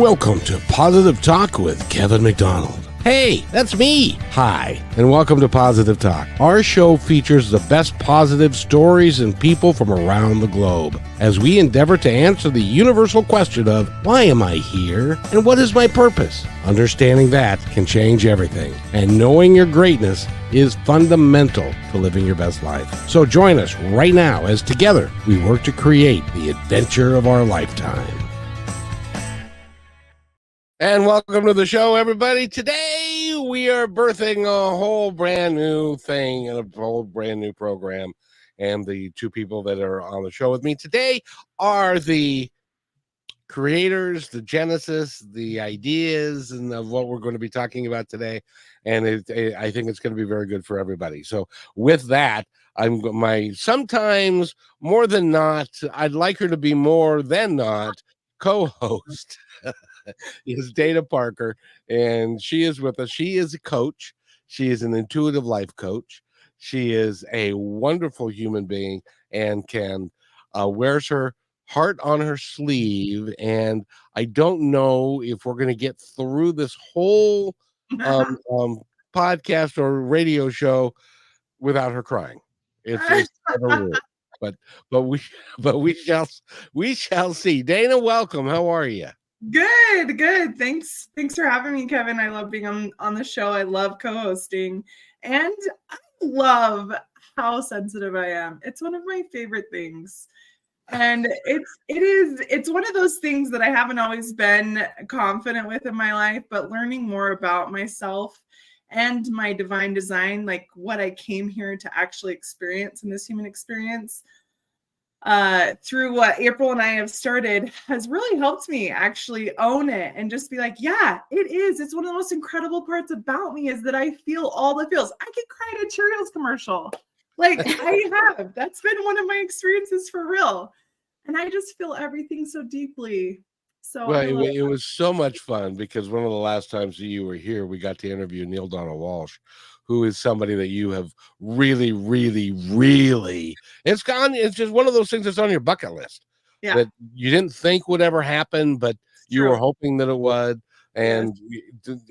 Welcome to Positive Talk with Kevin McDonald. Hey, that's me. Hi, and welcome to Positive Talk. Our show features the best positive stories and people from around the globe as we endeavor to answer the universal question of why am I here and what is my purpose? Understanding that can change everything, and knowing your greatness is fundamental to living your best life. So join us right now as together we work to create the adventure of our lifetime. And welcome to the show, everybody. Today, we are birthing a whole brand new thing and a whole brand new program. And the two people that are on the show with me today are the creators, the genesis, the ideas, and of what we're going to be talking about today. And I think it's going to be very good for everybody. So with that, sometimes more than not, I'd like her to be more than not co-host. Is Dana Parker, and she is with us. She is a coach. She is an intuitive life coach. She is a wonderful human being and can wears her heart on her sleeve. And I don't know if we're going to get through this whole podcast or radio show without her crying. It's just but we shall see. Dana, welcome. How are you? Good. Thanks for having me, Kevin. I love being on the show. I love co-hosting, and I love how sensitive I am. It's one of my favorite things. And it's one of those things that I haven't always been confident with in my life, but learning more about myself and my divine design, like what I came here to actually experience in this human experience, through what April and I have started, has really helped me actually own it and just be like, yeah, it is. It's one of the most incredible parts about me is that I feel all the feels. I could cry at a Cheerios commercial. Like I have. That's been one of my experiences for real. And I just feel everything so deeply. So well, it was so much fun because one of the last times that you were here, we got to interview Neil Donald Walsh, who is somebody that you have really, it's just one of those things that's on your bucket list that you didn't think would ever happen, but you were hoping that it would. And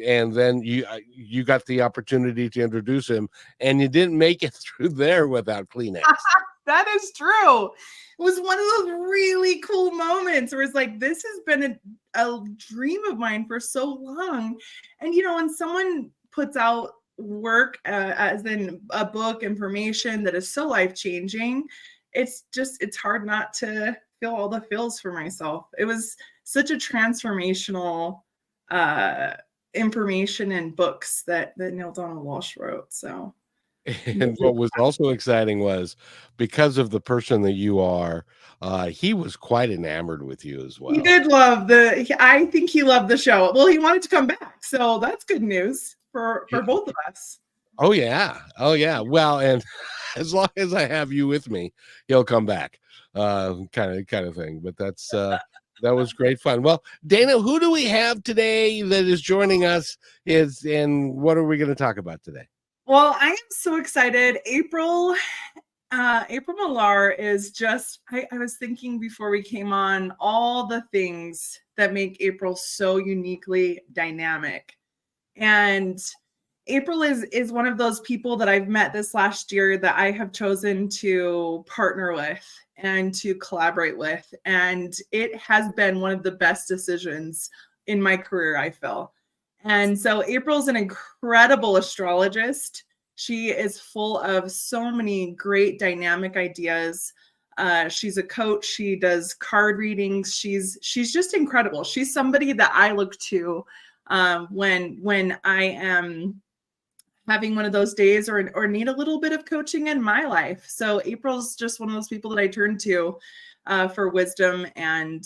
and then you got the opportunity to introduce him, and you didn't make it through there without Kleenex. That is true. It was one of those really cool moments where it's like, this has been a dream of mine for so long. And, when someone puts out work as in a book, information that is so life-changing, it's hard not to feel all the feels for myself. It was such a transformational information and books that Neil Donald Walsh wrote. So. And what was also exciting was because of the person that you are, he was quite enamored with you as well. He did I think he loved the show. Well, he wanted to come back. So that's good news for both of us. Oh yeah. Well, and as long as I have you with me, he'll come back, kind of thing. But that's, that was great fun. Well, Dana, who do we have today that is joining us and what are we going to talk about today? Well, I am so excited. April Millar is just, I was thinking before we came on all the things that make April so uniquely dynamic. And April is one of those people that I've met this last year that I have chosen to partner with and to collaborate with. And it has been one of the best decisions in my career, I feel. And so April's an incredible astrologist. She is full of so many great dynamic ideas. She's a coach. She does card readings. She's just incredible. She's somebody that I look to when I am having one of those days or need a little bit of coaching in my life. So April's just one of those people that I turn to for wisdom and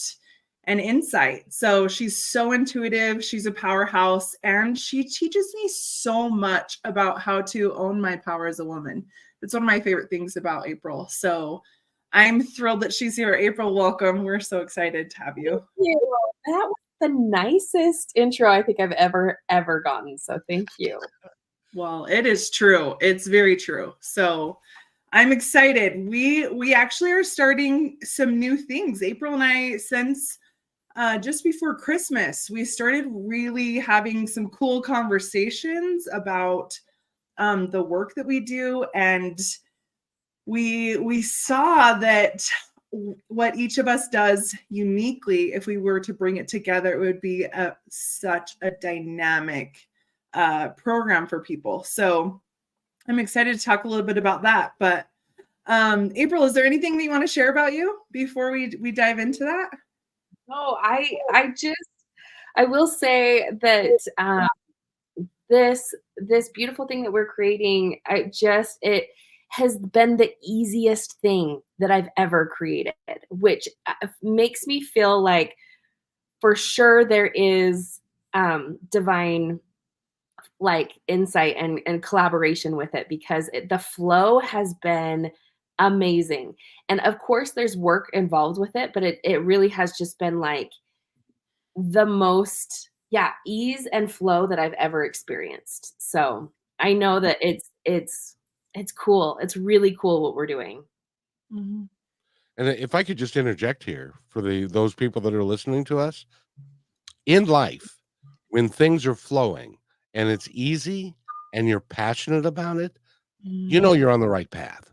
insight. So she's so intuitive. She's a powerhouse, and she teaches me so much about how to own my power as a woman. It's one of my favorite things about April. So I'm thrilled that she's here. April, welcome. We're so excited to have you. Thank you. That was the nicest intro I think I've ever gotten. So thank you. Well, it is true. It's very true. So I'm excited. We actually are starting some new things. April and I, since just before Christmas, we started really having some cool conversations about the work that we do, and we saw that what each of us does uniquely, if we were to bring it together, it would be such a dynamic program for people. So I'm excited to talk a little bit about that. But April, is there anything that you want to share about you before we dive into that? No, I will say that this beautiful thing that we're creating, it has been the easiest thing that I've ever created, which makes me feel like for sure there is divine like insight and collaboration with it, because the flow has been amazing. And of course there's work involved with it, but it really has just been like the most, yeah, ease and flow that I've ever experienced. So I know that it's cool. It's really cool what we're doing. Mm-hmm. And if I could just interject here for those people that are listening to us, in life, when things are flowing and it's easy and you're passionate about it, you know you're on the right path.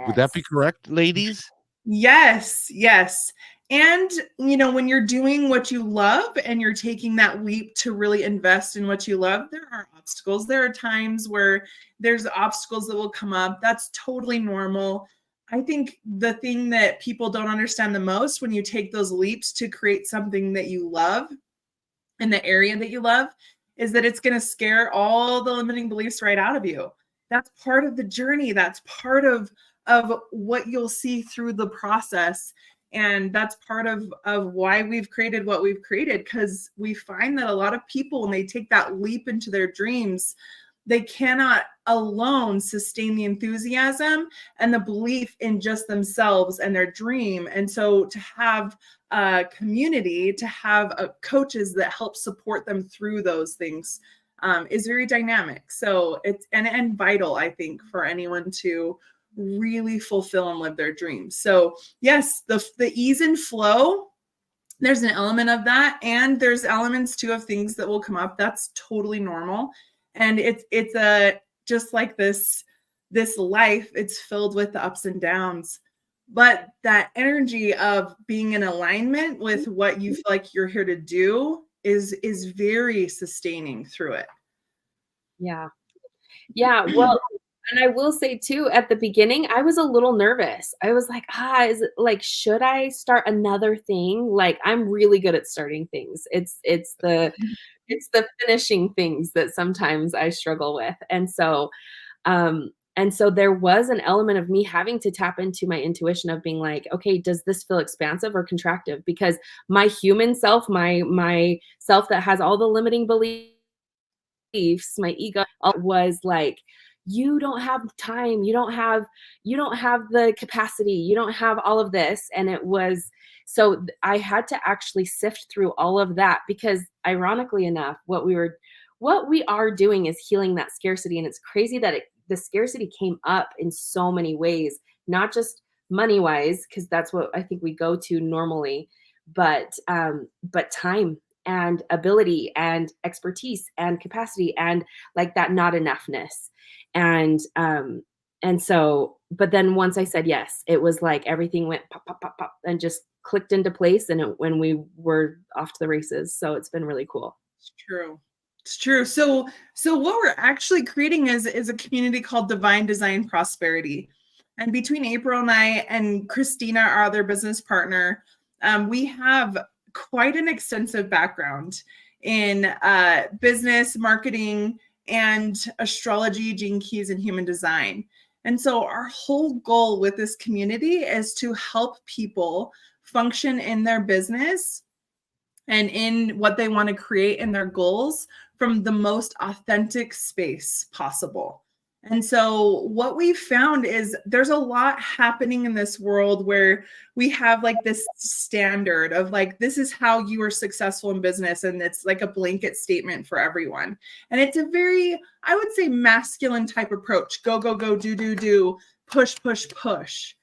Would that be Yes. correct, ladies? Yes, yes. And, when you're doing what you love and you're taking that leap to really invest in what you love, there are obstacles. There are times where there's obstacles that will come up. That's totally normal. I think the thing that people don't understand the most when you take those leaps to create something that you love in the area that you love is that it's going to scare all the limiting beliefs right out of you. That's part of the journey. That's part of what you'll see through the process. And that's part of why we've created what we've created, because we find that a lot of people, when they take that leap into their dreams, they cannot alone sustain the enthusiasm and the belief in just themselves and their dream. And so to have a community, to have coaches that help support them through those things is very dynamic. So it's and vital, I think, for anyone to really fulfill and live their dreams. So yes, the ease and flow, there's an element of that, and there's elements too of things that will come up. That's totally normal. And it's a just like this life, it's filled with the ups and downs. But that energy of being in alignment with what you feel like you're here to do is very sustaining through it. Yeah. Yeah. Well, and I will say too, at the beginning, I was a little nervous. I was like, is it like, should I start another thing? Like, I'm really good at starting things. It's the finishing things that sometimes I struggle with. And so there was an element of me having to tap into my intuition of being like, okay, does this feel expansive or contractive? Because my human self, my self that has all the limiting beliefs, my ego was like, you don't have time, you don't have the capacity, you don't have all of this. And it was, so I had to actually sift through all of that, because ironically enough, what we are doing is healing that scarcity. And it's crazy that the scarcity came up in so many ways, not just money wise, because that's what I think we go to normally, but time and ability and expertise and capacity and like that not enoughness. And so, but then once I said yes, it was like everything went pop, pop, pop, pop, and just clicked into place. And when we were off to the races. So it's been really cool. It's true. It's true. So what we're actually creating is a community called Divine Design Prosperity. And between April and I and Christina, our other business partner, we have quite an extensive background in business, marketing, and astrology, gene keys, and human design. And so our whole goal with this community is to help people function in their business and in what they want to create in their goals from the most authentic space possible. And so what we found is there's a lot happening in this world where we have like this standard of like, this is how you are successful in business. And it's like a blanket statement for everyone. And it's a very, I would say, masculine type approach. Go, go, go, do, do, do, push, push, push.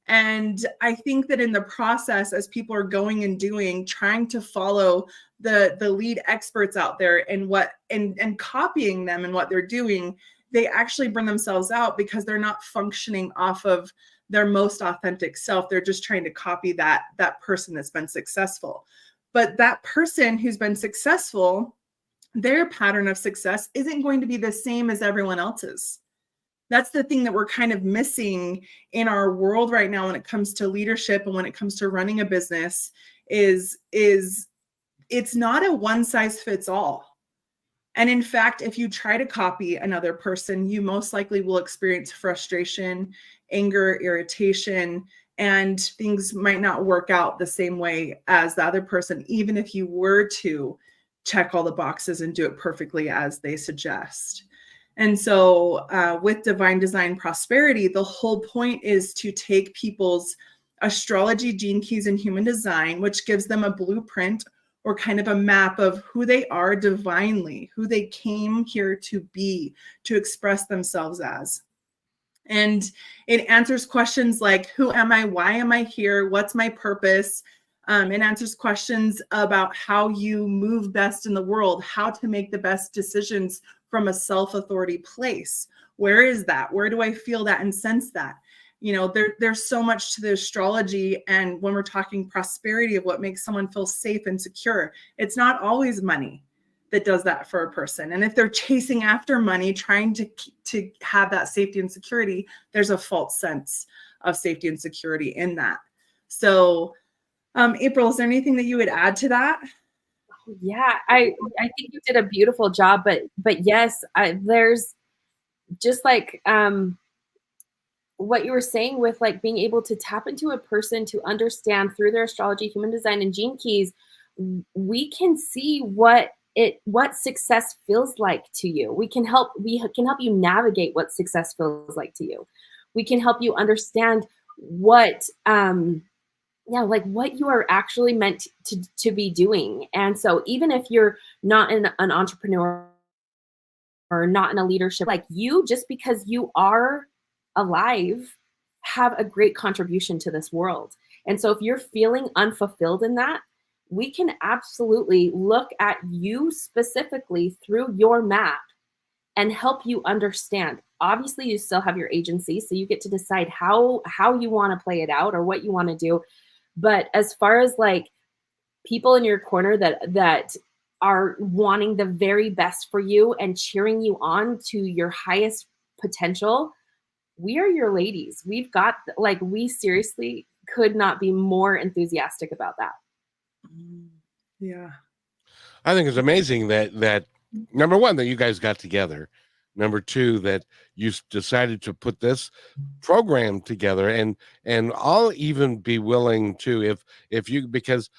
And I think that in the process, as people are going and doing, trying to follow the lead experts out there and and copying them and what they're doing, they actually burn themselves out because they're not functioning off of their most authentic self. They're just trying to copy that person that's been successful. But that person who's been successful, their pattern of success isn't going to be the same as everyone else's. That's the thing that we're kind of missing in our world right now when it comes to leadership and when it comes to running a business is it's not a one size fits all. And in fact, if you try to copy another person, you most likely will experience frustration, anger, irritation, and things might not work out the same way as the other person, even if you were to check all the boxes and do it perfectly as they suggest. And so with Divine Design Prosperity, the whole point is to take people's astrology, gene keys, and human design, which gives them a blueprint or kind of a map of who they are divinely, who they came here to be, to express themselves as. And it answers questions like, who am I? Why am I here? What's my purpose? It answers questions about how you move best in the world, how to make the best decisions from a self-authority place. Where is that? Where do I feel that and sense that? You know, there's so much to the astrology. And when we're talking prosperity of what makes someone feel safe and secure, it's not always money that does that for a person. And if they're chasing after money, trying to have that safety and security, there's a false sense of safety and security in that. So April, is there anything that you would add to that? Yeah, I think you did a beautiful job, but yes, there's just like what you were saying with like being able to tap into a person to understand through their astrology, human design, and gene keys, we can see what success feels like to you. We can help you navigate what success feels like to you. We can help you understand what like what you are actually meant to be doing. And so even if you're not an entrepreneur or not in a leadership, like you, just because you are alive, have a great contribution to this world. And so if you're feeling unfulfilled in that, we can absolutely look at you specifically through your map and help you understand. Obviously, you still have your agency, so you get to decide how you want to play it out or what you want to do. But as far as like people in your corner that are wanting the very best for you and cheering you on to your highest potential, we are your ladies. We've got, like, we seriously could not be more enthusiastic about that. Yeah. I think it's amazing that number one, that you guys got together. Number two, that you decided to put this program together, and I'll even be willing to, if you, because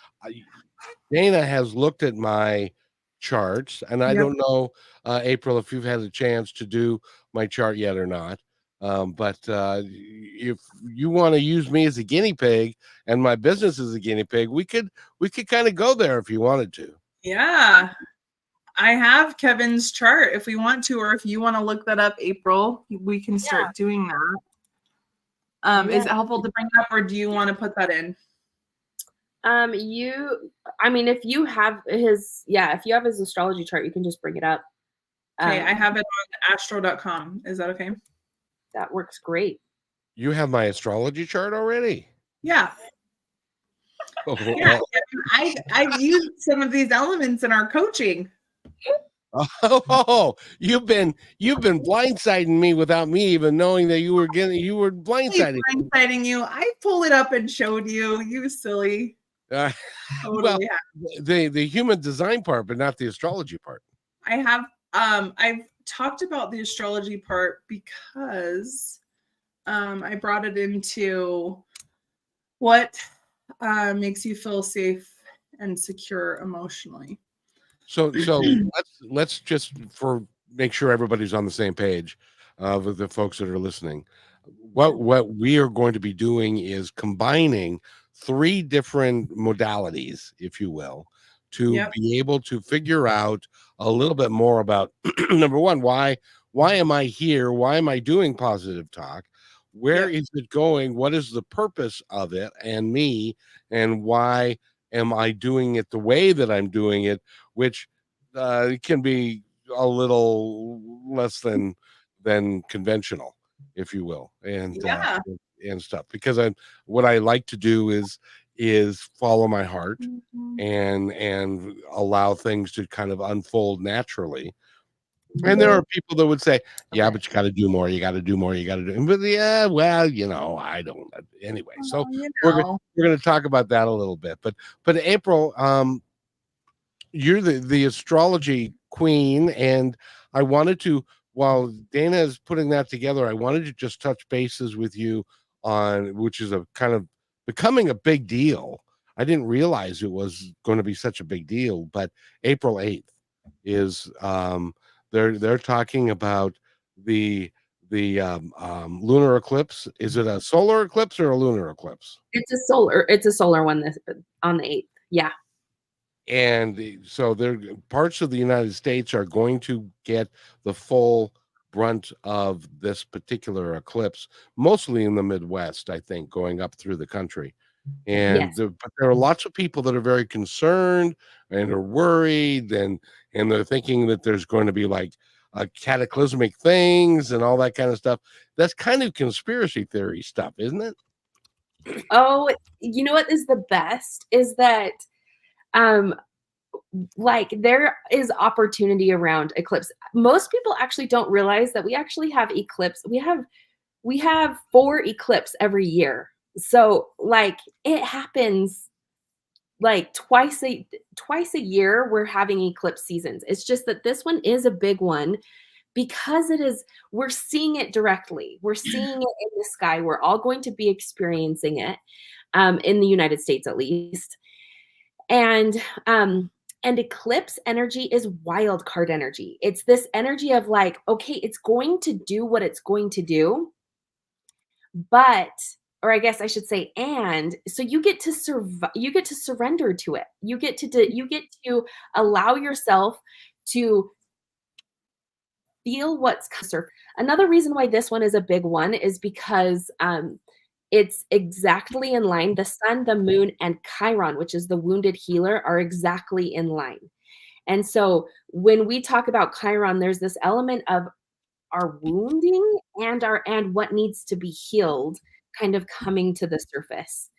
Dana has looked at my charts, and I don't know, April, if you've had a chance to do my chart yet or not. But if you want to use me as a guinea pig and my business as a guinea pig, we could kind of go there if you wanted to. Yeah. I have Kevin's chart if we want to, or if you want to look that up, April, we can start doing that. Is it helpful to bring it up, or do you want to put that in? If you have his astrology chart, you can just bring it up. Okay, I have it on astro.com. Is that okay? That works great. You have my astrology chart already? Yeah. Oh, yeah. I've used some of these elements in our coaching. Oh, you've been blindsiding me without me even knowing that you were blindsiding. Blindsiding you. I pulled it up and showed you. You silly. Totally. Well, the human design part, but not the astrology part. I have I've talked about the astrology part because I brought it into what makes you feel safe and secure emotionally. So let's just make sure everybody's on the same page with the folks that are listening. What we are going to be doing is combining 3 different modalities, if you will, to be able to figure out a little bit more about number one, why am I here? Why am I doing positive talk? Where Yep. is it going? What is the purpose of it and me? And why am I doing it the way that I'm doing it? Which can be a little less than conventional, if you will, Yeah. and stuff. Because what I like to do is follow my heart Mhm. and allow things to kind of unfold naturally. And there Yeah. are people that would say, "Yeah, Okay. but you got to do more. You got to do more. You got to do." But yeah, well, I don't. Anyway, so Well, you we're know. we're going to talk about that a little bit. But April, you're the astrology queen, and I wanted to, while Dana is putting that together, I wanted to just touch bases with you on, which is a kind of becoming a big deal. I didn't realize it was going to be such a big deal, but April 8th is they're talking about the lunar eclipse. Is it a solar eclipse or a lunar eclipse? It's a solar one this on the 8th. Yeah. And so there parts of the United States are going to get the full brunt of this particular eclipse, mostly in the Midwest, I think, going up through the country. Yes. But there are lots of people that are very concerned and are worried, and they're thinking that there's going to be like cataclysmic things and all that kind of stuff. That's kind of conspiracy theory stuff, isn't it? Oh, you know what is the best is that um like there is opportunity around eclipse. Most people actually don't realize that we actually have eclipse. We have 4 eclipse every year. So like it happens like twice a year we're having eclipse seasons. It's just that this one is a big one because we're seeing it directly. We're seeing it in the sky. We're all going to be experiencing it in the United States at least. And and eclipse energy is wild card energy. It's this energy of like, okay, it's going to do what it's going to do, but or I guess I should say and so you get to surrender to it. You get to allow yourself to feel what's another reason why this one is a big one is because it's exactly in line. The sun, the moon, and Chiron, which is the wounded healer, are exactly in line. And so when we talk about Chiron, there's this element of our wounding and what needs to be healed kind of coming to the surface.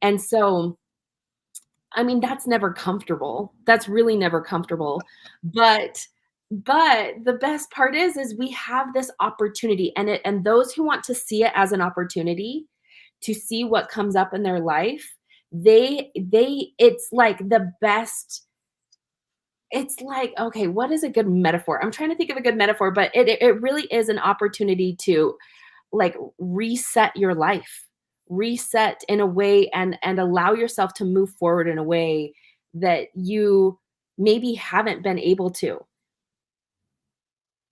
And so I mean, that's never comfortable. That's really never comfortable. But the best part is we have this opportunity and those who want to see it as an opportunity to see what comes up in their life, they it's like the best it's like, okay, what is a good metaphor? I'm trying to think of a good metaphor, but it really is an opportunity to like reset your life, reset in a way and allow yourself to move forward in a way that you maybe haven't been able to.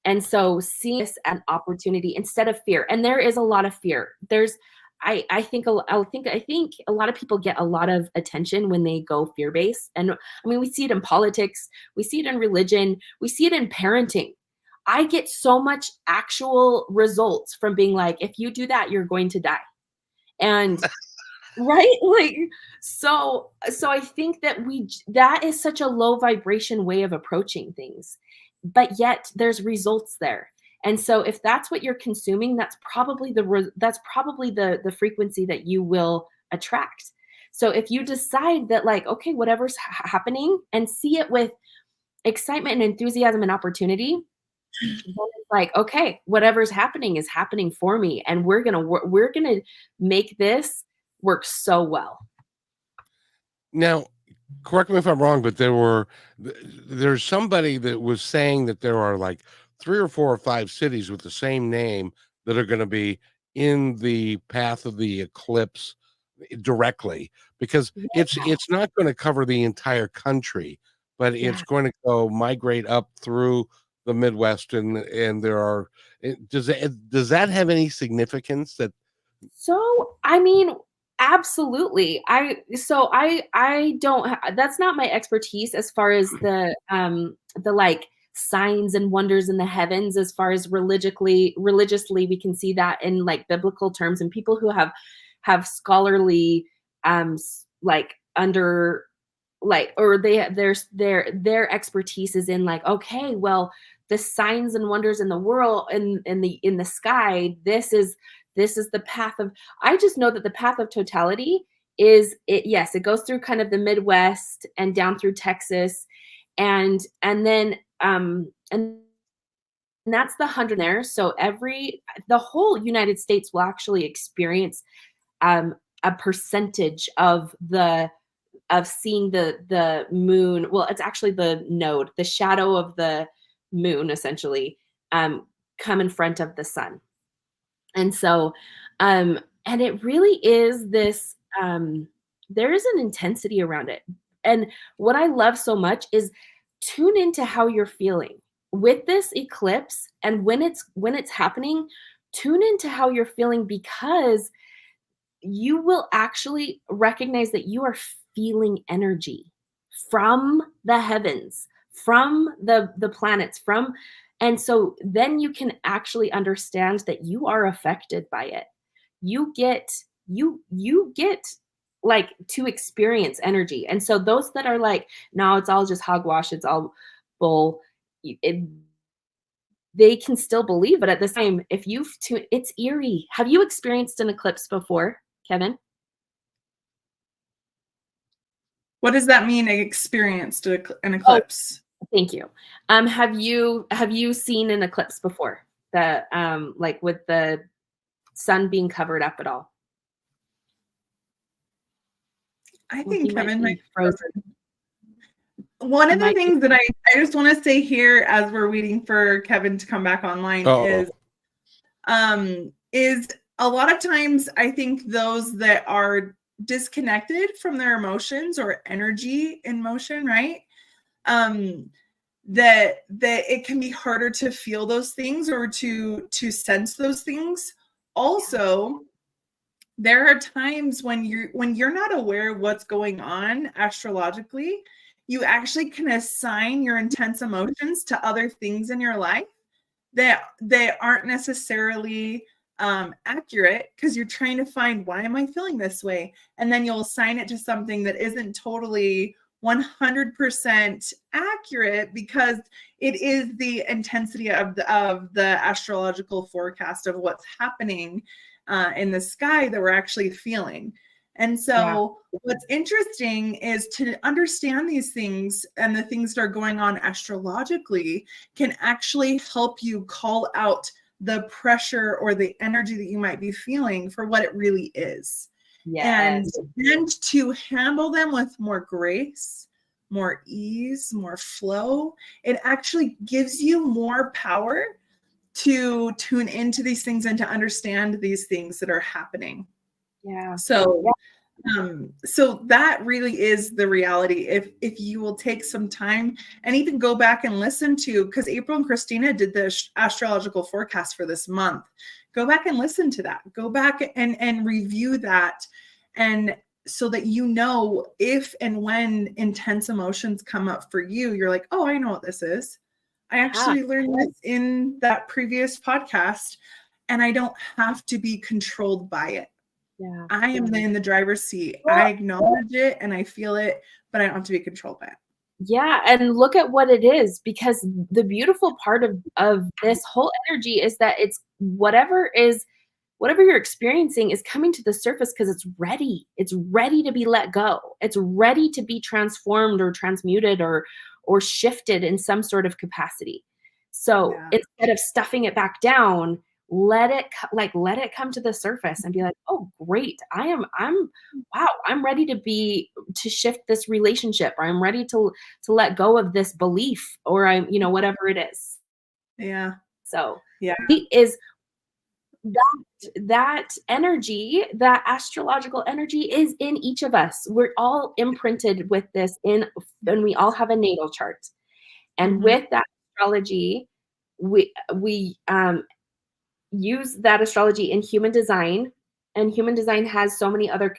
And so seeing this as an opportunity instead of fear. And there is a lot of fear. I think I think a lot of people get a lot of attention when they go fear based. And I mean, we see it in politics, we see it in religion, we see it in parenting. I get so much actual results from being like, if you do that, you're going to die. And right? Like so I think that that is such a low vibration way of approaching things. But yet there's results there. And so if that's what you're consuming, that's probably the frequency that you will attract. So if you decide that like, okay, whatever's happening and see it with excitement and enthusiasm and opportunity, then it's like, okay, whatever's happening is happening for me, and we're gonna make this work so well. Now, correct me if I'm wrong, but there's somebody that was saying that there are like 3 or 4 or 5 cities with the same name that are gonna be in the path of the eclipse directly, because Yeah. it's not gonna cover the entire country, but it's Yeah. going to go migrate up through the Midwest, and there are does that have any significance that So, I mean, absolutely. I don't that's not my expertise as far as the like signs and wonders in the heavens. As far as religiously, we can see that in like biblical terms, and people who have scholarly like under like, or their expertise is in like, okay, well, the signs and wonders in the world, in the sky, this is the path of, I just know that the path of totality is it. Yes, it goes through kind of the Midwest and down through Texas, and then and that's the 100 there. So the whole United States will actually experience a percentage of seeing the moon. Well, it's actually the node, the shadow of the moon, essentially, come in front of the sun. And so, and it really is this, there is an intensity around it. And what I love so much is tune into how you're feeling with this eclipse. And when it's happening, tune into how you're feeling, because you will actually recognize that you are feeling energy from the heavens, from the planets, and so then you can actually understand that you are affected by it. You get like to experience energy. And so those that are like, no, it's all just hogwash, it's all bull, they can still believe, but at the same, it's eerie. Have you experienced an eclipse before, Kevin? What does that mean, experienced an eclipse? Oh, thank you. Have you seen an eclipse before? The like with the sun being covered up at all? I think Kevin might be frozen. One of the things that I just want to say here as we're waiting for Kevin to come back online is a lot of times I think those that are disconnected from their emotions or energy in motion, right? That it can be harder to feel those things or to sense those things. Also, there are times when you're not aware of what's going on astrologically, you actually can assign your intense emotions to other things in your life that aren't necessarily accurate, because you're trying to find, why am I feeling this way? And then you'll assign it to something that isn't totally 100% accurate, because it is the intensity of the astrological forecast of what's happening in the sky that we're actually feeling. And so what's interesting is to understand these things, and the things that are going on astrologically can actually help you call out the pressure or the energy that you might be feeling for what it really is. Yes. And to handle them with more grace, more ease, more flow, it actually gives you more power to tune into these things and to understand these things that are happening. Yeah. So that really is the reality. If you will take some time and even go back and listen to, because April and Christina did the astrological forecast for this month, go back and listen to that. Go back and review that, and so that you know if and when intense emotions come up for you, you're like, oh, I know what this is. I actually learned this in that previous podcast, and I don't have to be controlled by it. Yeah. I am in the driver's seat. I acknowledge it and I feel it, but I don't have to be controlled by it. Yeah, and look at what it is, because the beautiful part of this whole energy is that it's whatever you're experiencing is coming to the surface because it's ready. It's ready to be let go. It's ready to be transformed or transmuted or shifted in some sort of capacity. So instead of stuffing it back down, let it come to the surface and be like, oh, great. I'm ready to shift this relationship, or I'm ready to let go of this belief, or whatever it is. Yeah. So it is that energy, that astrological energy is in each of us. We're all imprinted with this and we all have a natal chart. And with that astrology, we use that astrology in human design, and human design has so many other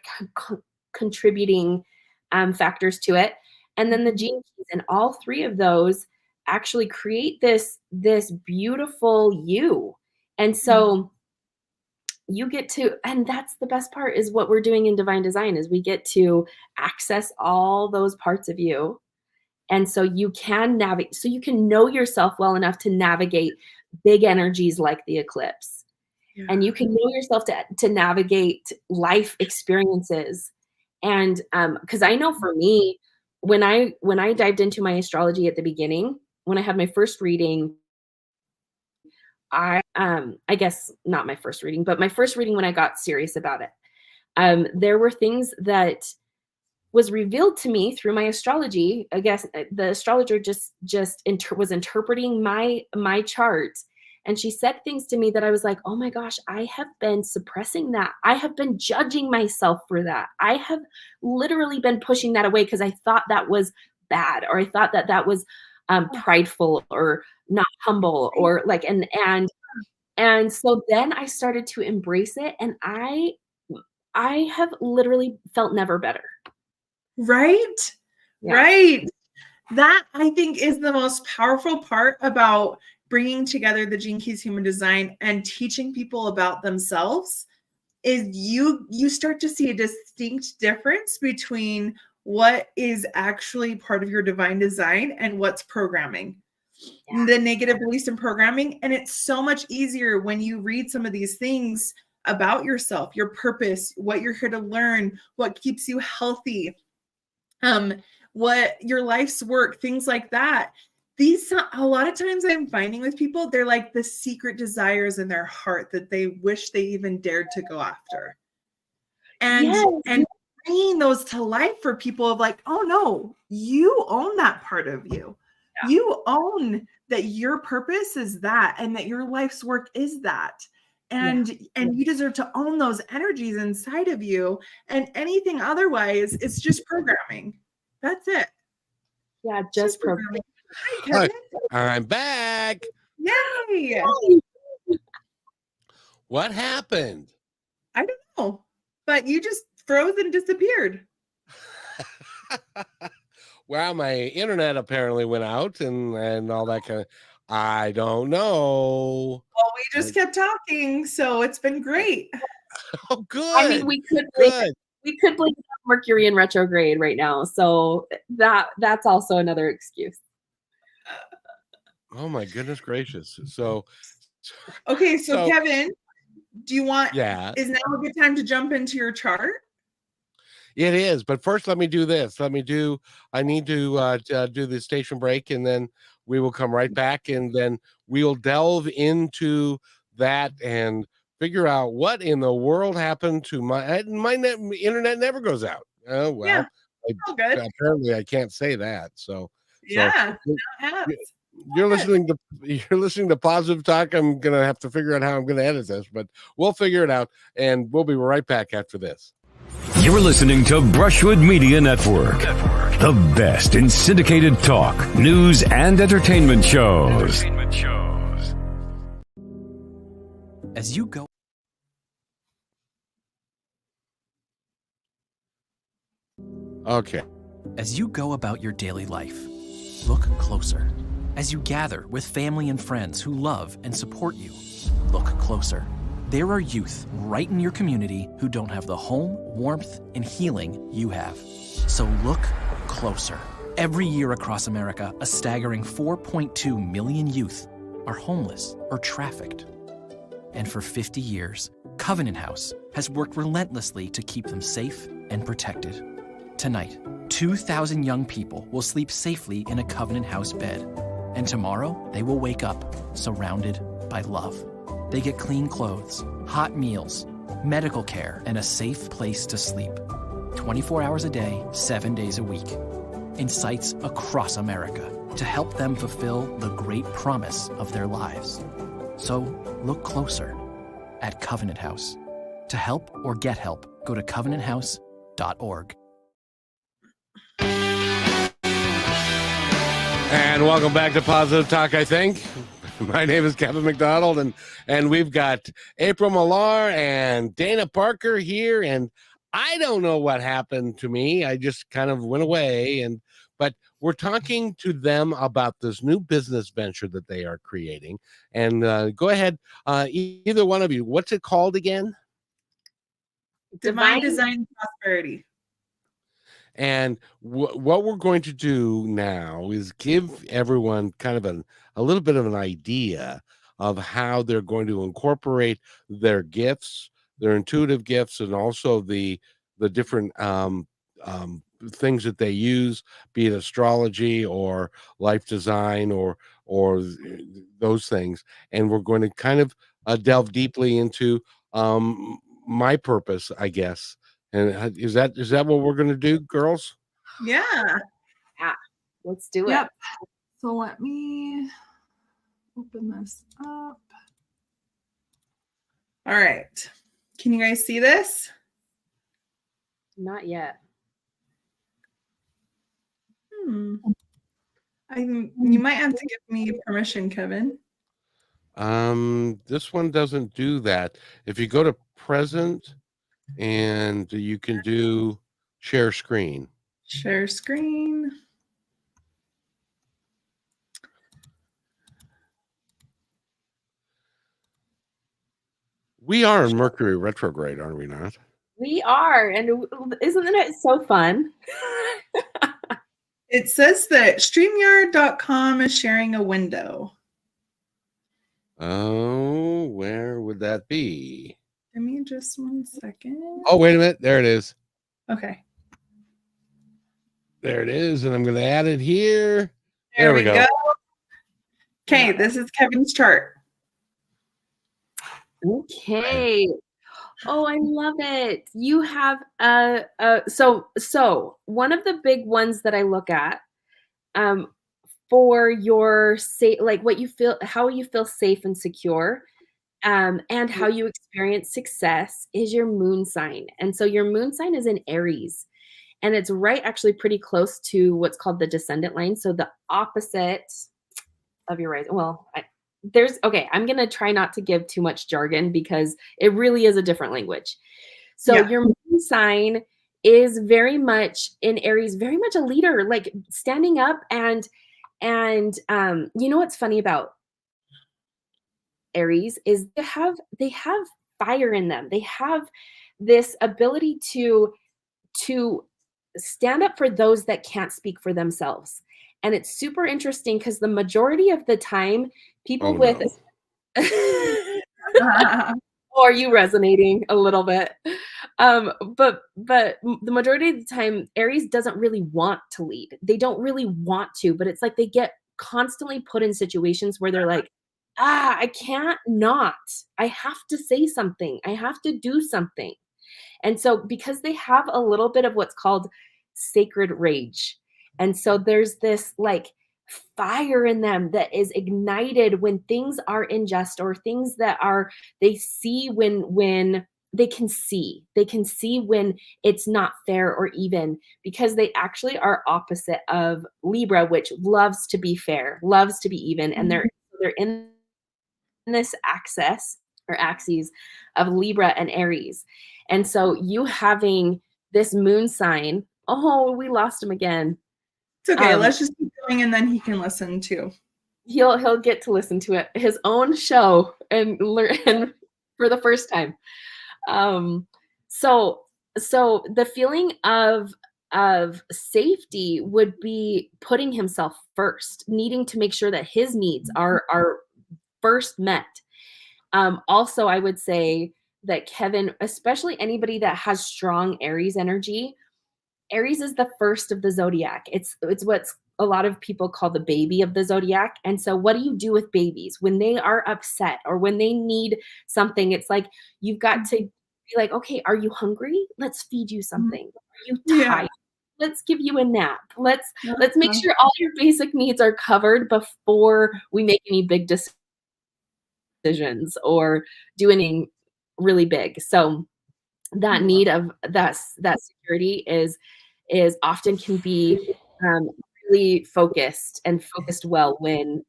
contributing factors to it. And then the gene keys, and all three of those actually create this beautiful you. And so you get to, and that's the best part, is what we're doing in divine design, is we get to access all those parts of you. And so you can navigate, so you can know yourself well enough to navigate big energies like the eclipse. Yeah. And you can know yourself to navigate life experiences. And because I know for me, when I dived into my astrology at the beginning, when I had my first reading, I guess not my first reading, but my first reading when I got serious about it, there were things that was revealed to me through my astrology. I guess the astrologer was interpreting my chart, and she said things to me that I was like, oh my gosh, I have been suppressing that. I have been judging myself for that. I have literally been pushing that away because I thought that was bad, or I thought that was prideful or not humble, or like, and so then I started to embrace it, and I have literally felt never better. Right? Yeah. Right. That, I think, is the most powerful part about bringing together the Gene Keys Human Design and teaching people about themselves, is you start to see a distinct difference between what is actually part of your divine design and what's programming. Yeah. The negative beliefs and programming. And it's so much easier when you read some of these things about yourself, your purpose, what you're here to learn, what keeps you healthy, what your life's work, things like that. These, a lot of times I'm finding with people, they're like the secret desires in their heart that they wish they even dared to go after. And, yes. And bringing those to life for people of like, oh no, you own that part of you. Yeah. You own that your purpose is that, and that your life's work is that. And you deserve to own those energies inside of you, and anything otherwise, it's just programming. That's it. Yeah, just programming. Hi, Kevin. Hi, I'm back. Yay! What happened? I don't know, but you just froze and disappeared. Well, my internet apparently went out and all that kind of. I don't know. Well, we just kept talking, so it's been great. Oh, good. I mean, we could blame Mercury in retrograde right now, so that's also another excuse. Oh my goodness gracious! So, okay, so Kevin, do you want? Yeah. Is now a good time to jump into your chart? It is, but first let me do this. I need to do the station break, and then we will come right back, and then we'll delve into that and figure out what in the world happened to my internet never goes out. Oh, well, yeah, apparently I can't say that. So yeah, you're listening to Positive Talk. I'm going to have to figure out how I'm going to edit this, but we'll figure it out, and we'll be right back after this. You're listening to Brushwood Media Network, the best in syndicated talk, news, and entertainment shows. As you go. Okay. As you go about your daily life, look closer. As you gather with family and friends who love and support you, look closer. There are youth right in your community who don't have the home, warmth, and healing you have. So look closer. Every year across America, a staggering 4.2 million youth are homeless or trafficked. And for 50 years, Covenant House has worked relentlessly to keep them safe and protected. Tonight, 2,000 young people will sleep safely in a Covenant House bed. And tomorrow, they will wake up surrounded by love. They get clean clothes, hot meals, medical care, and a safe place to sleep. 24 hours a day, 7 days a week. In sites across America to help them fulfill the great promise of their lives. So look closer at Covenant House. To help or get help, go to covenanthouse.org. And welcome back to Positive Talk, I think. My name is Kevin McDonald, and we've got April Millar and Dana Parker here, and I don't know what happened to me. I just kind of went away, but we're talking to them about this new business venture that they are creating. And go ahead, either one of you, what's it called again? Divine Design Prosperity. And what we're going to do now is give everyone kind of a little bit of an idea of how they're going to incorporate their gifts, their intuitive gifts, and also the different things that they use, be it astrology or life design or those things. And we're going to kind of delve deeply into my purpose, I guess. And is that what we're going to do, girls? Yeah. Yeah, let's do it. Yep. So let me open this up. All right. Can you guys see this? Not yet. You might have to give me permission, Kevin. This one doesn't do that. If you go to present, and you can do share screen. Share screen. We are in Mercury retrograde, are we not? We are, and isn't it so fun? It says that StreamYard.com is sharing a window. Oh, where would that be? Give me just 1 second. Oh, wait a minute. There it is. Okay. There it is. And I'm going to add it here. There we go. Okay, this is Kevin's chart. Okay. Oh, I love it. You have so one of the big ones that I look at for your like what you feel, how you feel safe and secure, and how you experience success is your moon sign. And so your moon sign is in Aries, and it's actually pretty close to what's called the descendant line. So the opposite of your rising. Well, I'm going to try not to give too much jargon because it really is a different language. So your moon sign is very much in Aries, very much a leader, like standing up and you know what's funny about Aries is they have fire in them. They have this ability to stand up for those that can't speak for themselves. And it's super interesting because the majority of the time people or you resonating a little bit. But the majority of the time, Aries doesn't really want to lead. They don't really want to, but it's like they get constantly put in situations where they're like, I can't not. I have to say something. I have to do something. And so because they have a little bit of what's called sacred rage. And so there's this like fire in them that is ignited when things are unjust or things that they see when they can see when it's not fair or even, because they actually are opposite of Libra, which loves to be fair, loves to be even. And they're in this axis of Libra and Aries. And so you having this moon sign, we lost him again. It's okay. Let's just keep going, and then he can listen too. He'll get to listen to it, his own show, and learn for the first time. So the feeling of safety would be putting himself first, needing to make sure that his needs are first met. Also, I would say that Kevin, especially anybody that has strong Aries energy, Aries is the first of the zodiac. It's what's a lot of people call the baby of the zodiac. And so what do you do with babies when they are upset or when they need something? It's like, you've got to be like, okay, are you hungry? Let's feed you something. Are you tired? Let's give you a nap. Let's make sure all your basic needs are covered before we make any big decisions or do anything really big. So that need of that security is often can be really focused well when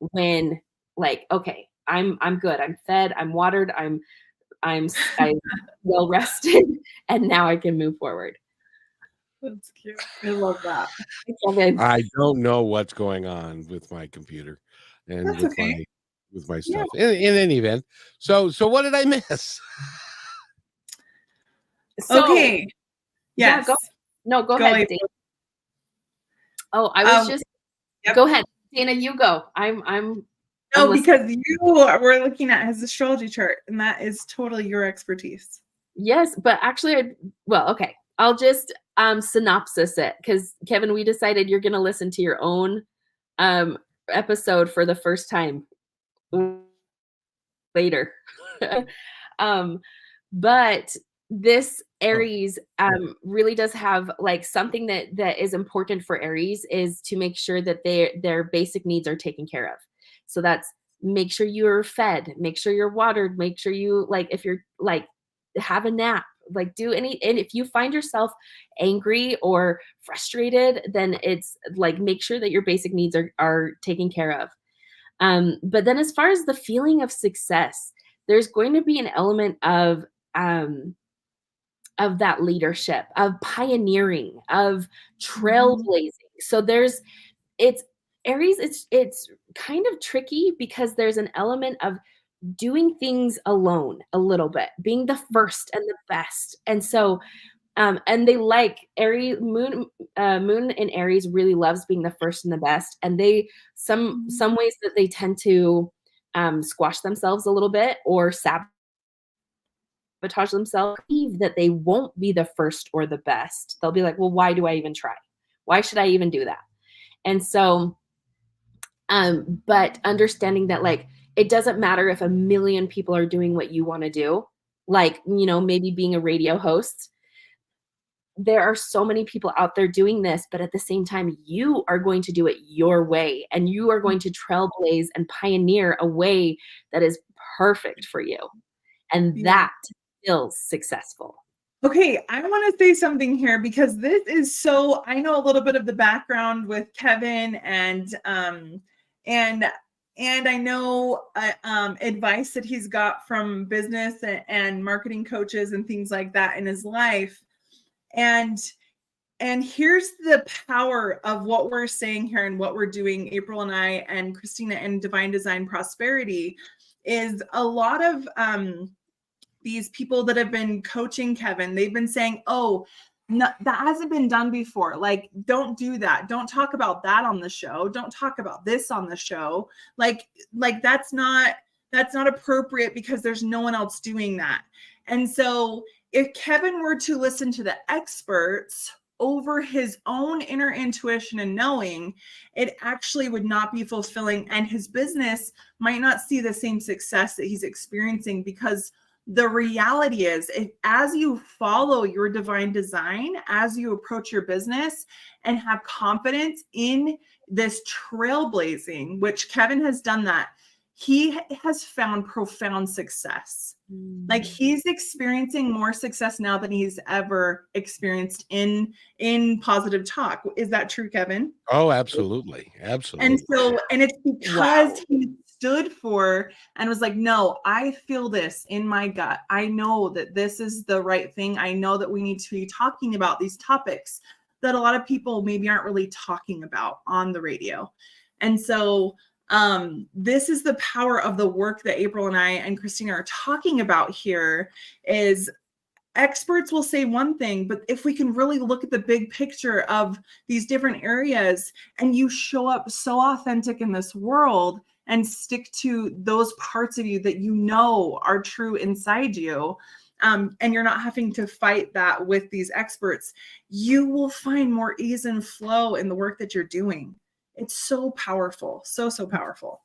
like, okay, I'm good, I'm fed, I'm watered, I'm well rested, and now I can move forward. That's cute. I love that. Kevin. I don't know what's going on with my computer and That's okay. with my Yeah. stuff. In any event, so what did I miss? So, Okay. yeah, Yes. go Go ahead, ahead. Dana. Oh, I was just Yep. go ahead, Dana. You go. I'm No, listening. because we're looking at his astrology chart, and that is totally your expertise. Yes, but actually, okay. I'll just synopsis it because Kevin, we decided you're going to listen to your own episode for the first time later. But this Aries really does have like something that is important for Aries is to make sure that their basic needs are taken care of. So that's make sure you're fed, make sure you're watered, make sure you like if you're like have a nap, like do any, and if you find yourself angry or frustrated, then it's like make sure that your basic needs are taken care of. But then as far as the feeling of success, there's going to be an element of that leadership, of pioneering, of trailblazing. So it's Aries, it's kind of tricky because there's an element of doing things alone a little bit, being the first and the best. And so and they like Aries moon in Aries really loves being the first and the best. And they some ways that they tend to squash themselves a little bit or sabotage themselves, believe that they won't be the first or the best. They'll be like, well, why do I even try? Why should I even do that? And so but understanding that like it doesn't matter if a million people are doing what you want to do, like, you know, maybe being a radio host. There are so many people out there doing this, but at the same time, you are going to do it your way and you are going to trailblaze and pioneer a way that is perfect for you. And that feels successful. Okay, I want to say something here because this is so, I know a little bit of the background with Kevin and I know advice that he's got from business and marketing coaches and things like that in his life. And here's the power of what we're saying here and what we're doing, April and I and Christina and Divine Design Prosperity, is a lot of these people that have been coaching Kevin, they've been saying, oh, no, that hasn't been done before. Like, don't do that. Don't talk about that on the show. Don't talk about this on the show. Like that's not appropriate because there's no one else doing that. And so if Kevin were to listen to the experts over his own inner intuition and knowing, it actually would not be fulfilling, and his business might not see the same success that he's experiencing, because the reality is, if as you follow your divine design, as you approach your business and have confidence in this trailblazing, which Kevin has done, that he has found profound success. Like, he's experiencing more success now than he's ever experienced in Positive Talk. Is that true, Kevin? Oh, absolutely. Absolutely. And it's because he stood for and was like, no, I feel this in my gut. I know that this is the right thing. I know that we need to be talking about these topics that a lot of people maybe aren't really talking about on the radio. And so this is the power of the work that April and I and Christina are talking about here. Is experts will say one thing, but if we can really look at the big picture of these different areas, and you show up so authentic in this world and stick to those parts of you that you know are true inside you, and you're not having to fight that with these experts, you will find more ease and flow in the work that you're doing. It's so powerful, so powerful.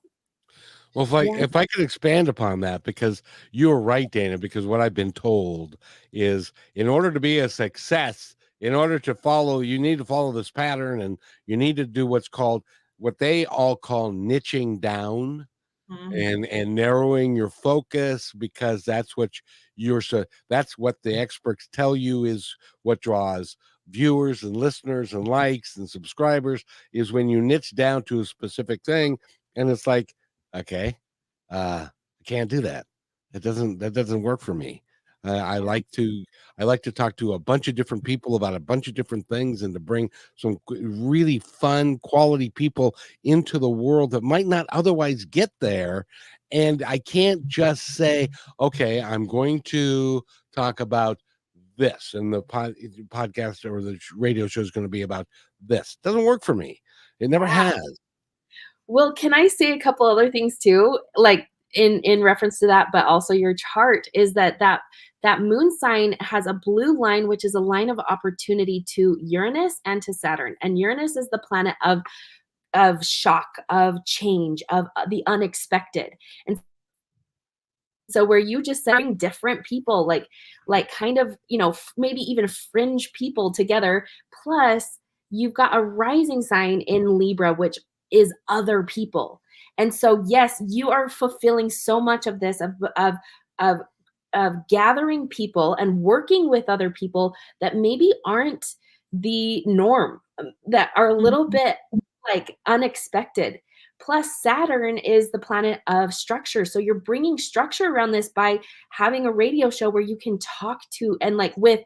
Well, if I could expand upon that, because you're right, Dana, because what I've been told is, in order to be a success, in order to follow, you need to follow this pattern, and you need to do what they all call niching down, and narrowing your focus, because that's what that's what the experts tell you is what draws viewers and listeners and likes and subscribers, is when you niche down to a specific thing. And it's like, okay, I can't do that. That doesn't work for me. I like to talk to a bunch of different people about a bunch of different things, and to bring some really fun, quality people into the world that might not otherwise get there. And I can't just say, okay, I'm going to talk about this, and the podcast or the radio show is going to be about this. Doesn't work for me. It never Yeah. has. Well, can I say a couple other things too? Like in reference to that, but also your chart is that moon sign has a blue line, which is a line of opportunity to Uranus and to Saturn. And Uranus is the planet of shock, of change, of the unexpected. And so where you just bring different people, like kind of, maybe even fringe people together, plus you've got a rising sign in Libra, which is other people. And so, yes, you are fulfilling so much of this of gathering people and working with other people that maybe aren't the norm, that are a little bit like unexpected. Plus, Saturn is the planet of structure. So you're bringing structure around this by having a radio show where you can talk to and like with,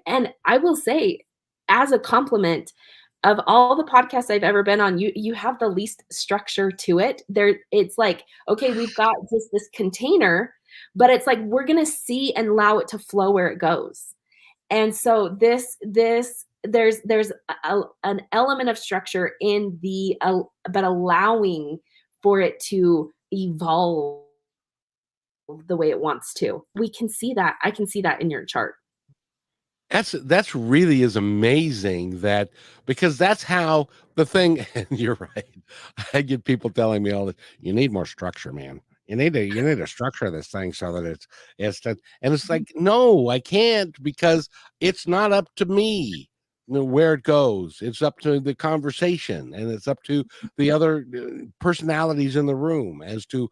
and I will say, as a compliment, of all the podcasts I've ever been on, you have the least structure to it. It's like, okay, we've got just this container, but it's like we're gonna see and allow it to flow where it goes. And so there's an element of structure in but allowing for it to evolve the way it wants to. We can see that. I can see that in your chart. That's really is amazing, that because that's how the thing. And you're right. I get people telling me all this. You need more structure, man. You need to structure this thing so that and it's like, no, I can't, because it's not up to me where it goes. It's up to the conversation, and it's up to the other personalities in the room as to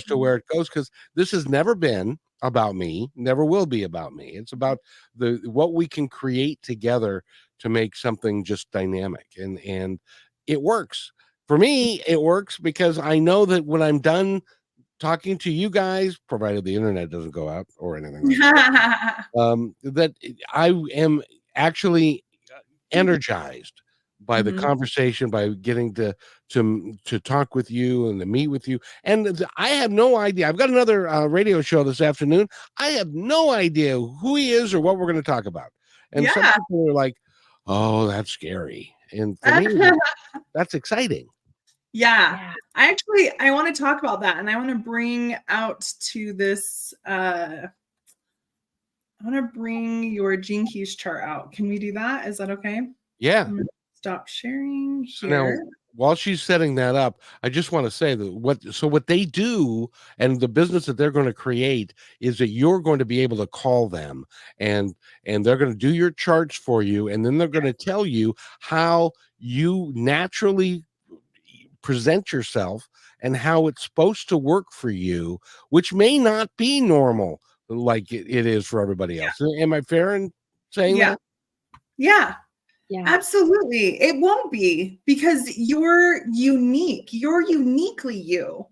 where it goes, because this has never been about me, never will be about me. It's about what we can create together to make something just dynamic, and it works. For me, it works because I know that when I'm done talking to you guys, provided the internet doesn't go out or anything like that, that I am actually energized by the conversation, by getting to talk with you and to meet with you. And I have no idea. I've got another radio show this afternoon. I have no idea who he is or what we're going to talk about. And some people are like, "Oh, that's scary," and for me, that's exciting. Yeah. I want to talk about that, and I want to bring out to this. I want to bring your Gene Keys chart out. Can we do that? Is that okay? Yeah. Stop sharing here. Now, while she's setting that up, I just want to say that what they do and the business that they're going to create is that you're going to be able to call them, and they're going to do your charts for you, and then they're going to tell you how you naturally present yourself and how it's supposed to work for you, which may not be normal like it is for everybody else. Am I fair in saying that? Yeah. Absolutely. It won't be, because you're unique. You're uniquely you.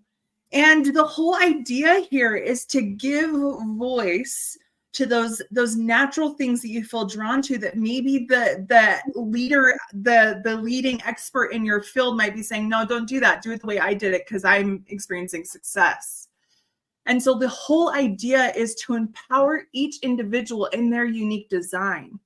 And the whole idea here is to give voice to those natural things that you feel drawn to, that maybe the leader, the leading expert in your field might be saying, no, don't do that. Do it the way I did it, because I'm experiencing success. And so the whole idea is to empower each individual in their unique design.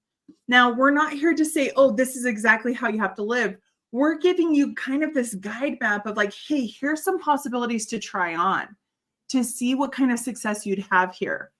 Now, we're not here to say, oh, this is exactly how you have to live. We're giving you kind of this guide map of like, hey, here's some possibilities to try on, to see what kind of success you'd have here.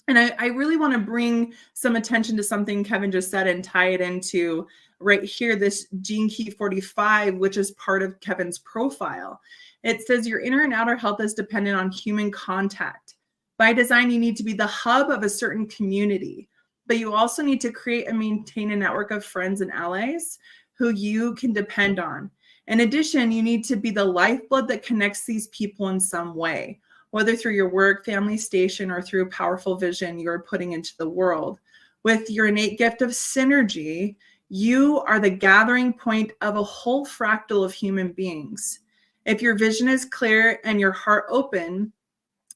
And I really want to bring some attention to something Kevin just said and tie it into right here, this Gene Key 45, which is part of Kevin's profile. It says your inner and outer health is dependent on human contact. By design, you need to be the hub of a certain community, but you also need to create and maintain a network of friends and allies who you can depend on. In addition, you need to be the lifeblood that connects these people in some way, whether through your work, family station, or through a powerful vision you're putting into the world. With your innate gift of synergy, you are the gathering point of a whole fractal of human beings. If your vision is clear and your heart open,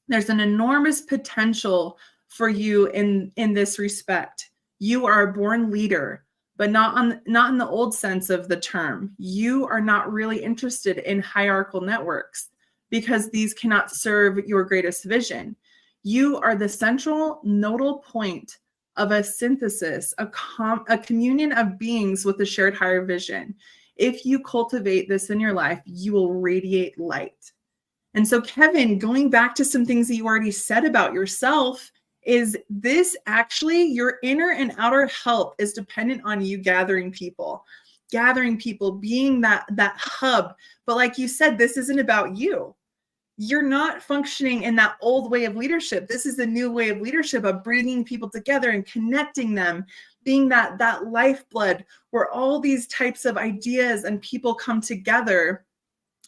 there's an enormous potential for you in this respect. You are a born leader, but not in the old sense of the term. You are not really interested in hierarchical networks because these cannot serve your greatest vision. You are the central nodal point of a synthesis, a communion of beings with a shared higher vision. If you cultivate this in your life, you will radiate light. And so, Kevin, going back to some things that you already said about yourself, is this actually your inner and outer health is dependent on you gathering people, being that hub. But like you said, this isn't about you. You're not functioning in that old way of leadership. This is a new way of leadership, of bringing people together and connecting them, being that lifeblood where all these types of ideas and people come together,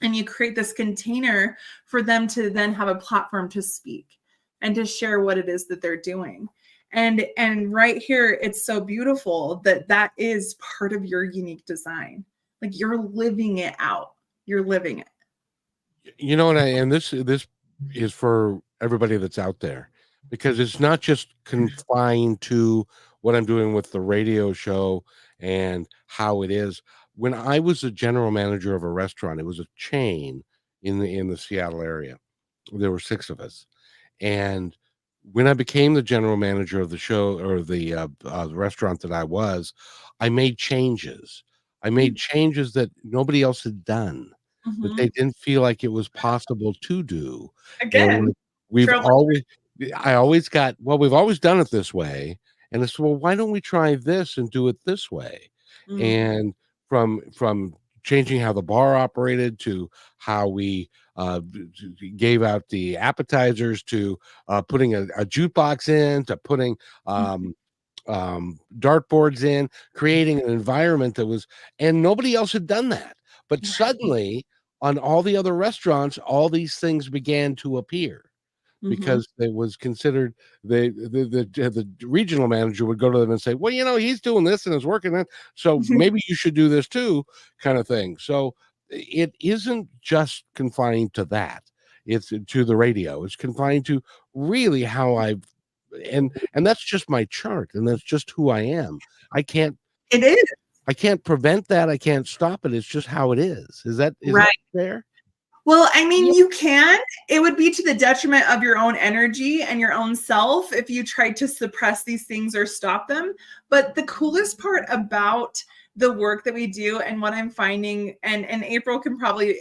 and you create this container for them to then have a platform to speak and to share what it is that they're doing. And right here, it's so beautiful that is part of your unique design. Like, you're living it out. You're living it. You know, and this is for everybody that's out there, because it's not just confined to what I'm doing with the radio show and how it is. When I was a general manager of a restaurant, it was a chain in the Seattle area. There were 6 of us. And when I became the general manager of the show, or the restaurant that I made changes. I made changes that nobody else had done, that they didn't feel like it was possible to do. Again, And we've trouble. always, we've always done it this way. And it's, well, why don't we try this and do it this way? And from changing how the bar operated, to how we gave out the appetizers, to putting a jukebox in, to putting dartboards in, creating an environment that was, and nobody else had done that. But suddenly, on all the other restaurants, all these things began to appear, because it was considered, the regional manager would go to them and say, well, you know, he's doing this and it's working, so maybe you should do this too, kind of thing. So it isn't just confined to that. It's to the radio. It's confined to really how and that's just my chart, and that's just who I am. I can't prevent that. I can't stop it. It's just how it is. Is that fair? Well, I mean, you can. It would be to the detriment of your own energy and your own self if you tried to suppress these things or stop them. But the coolest part about the work that we do, and what I'm finding, and April can probably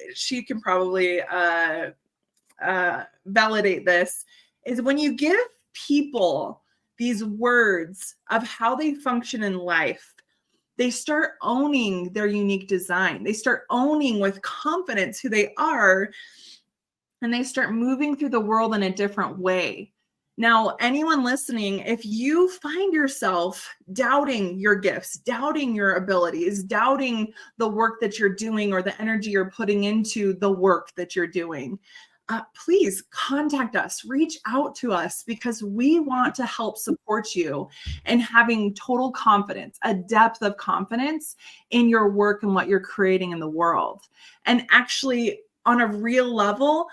validate this, is when you give people these words of how they function in life, they start owning their unique design. They start owning with confidence who they are, and they start moving through the world in a different way. Now, anyone listening, if you find yourself doubting your gifts, doubting your abilities, doubting the work that you're doing, or the energy you're putting into the work that you're doing, please contact us, reach out to us, because we want to help support you in having total confidence, a depth of confidence in your work and what you're creating in the world. And actually, on a real level,